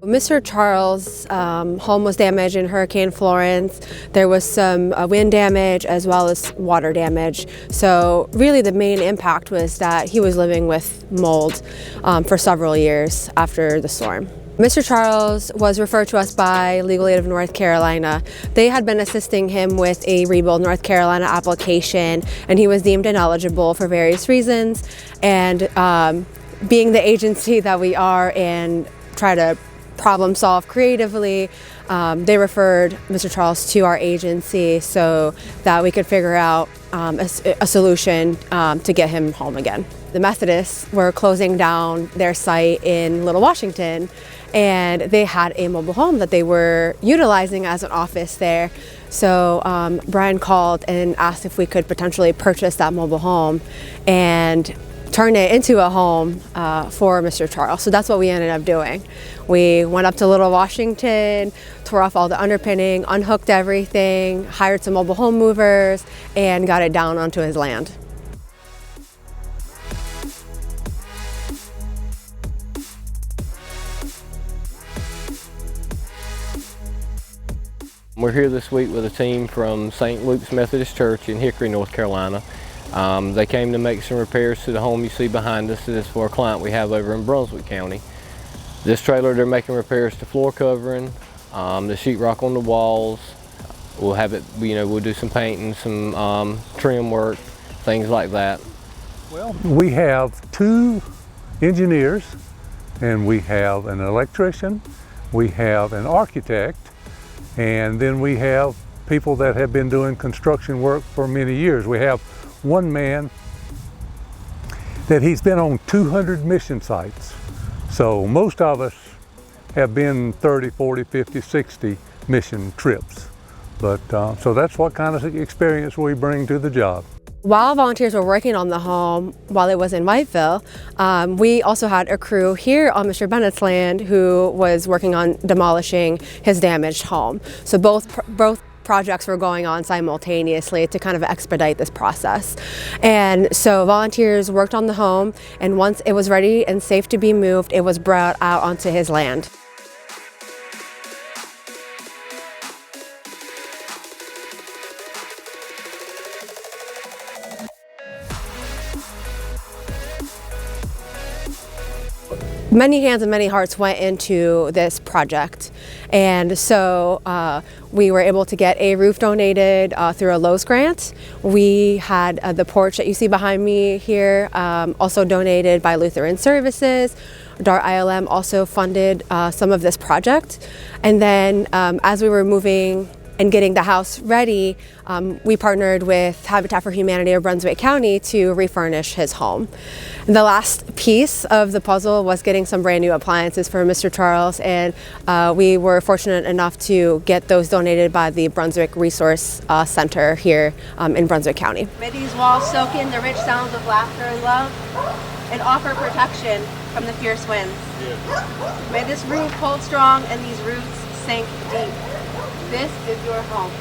Mr. Charles' home was damaged in Hurricane Florence. There was some wind damage as well as water damage. So really the main impact was that he was living with mold for several years after the storm. Mr. Charles was referred to us by Legal Aid of North Carolina. They had been assisting him with a Rebuild North Carolina application, and he was deemed ineligible for various reasons. And being the agency that we are and try to problem solve creatively, they referred Mr. Charles to our agency so that we could figure out a solution to get him home again. The Methodists were closing down their site in Little Washington, and they had a mobile home that they were utilizing as an office there. So Brian called and asked if we could potentially purchase that mobile home and turn it into a home for Mr. Charles. So that's what we ended up doing. We went up to Little Washington, tore off all the underpinning, unhooked everything, hired some mobile home movers, and got it down onto his land. We're here this week with a team from St. Luke's Methodist Church in Hickory, North Carolina. They came to make some repairs to the home you see behind us. This is for a client we have over in Brunswick County. This trailer, they're making repairs to floor covering, the sheetrock on the walls. We'll have it, we'll do some painting, some trim work, things like that. Well, we have 2 engineers, and we have an electrician, we have an architect, and then we have people that have been doing construction work for many years. We have one man that he's been on 200 mission sites. So most of us have been 30, 40, 50, 60 mission trips. But so that's what kind of experience we bring to the job. While volunteers were working on the home while it was in Whiteville, we also had a crew here on Mr. Bennett's land who was working on demolishing his damaged home. So both projects were going on simultaneously to kind of expedite this process. And so volunteers worked on the home, and once it was ready and safe to be moved, it was brought out onto his land. Many hands and many hearts went into this project, and so we were able to get a roof donated through a Lowe's grant. We had the porch that you see behind me here also donated by Lutheran Services. DART ILM also funded some of this project, and then as we were moving and getting the house ready, we partnered with Habitat for Humanity of Brunswick County to refurnish his home. And the last piece of the puzzle was getting some brand new appliances for Mr. Charles, and we were fortunate enough to get those donated by the Brunswick Resource Center here in Brunswick County. May these walls soak in the rich sounds of laughter and love and offer protection from the fierce winds. May this roof hold strong and these roots sink deep. This is your home.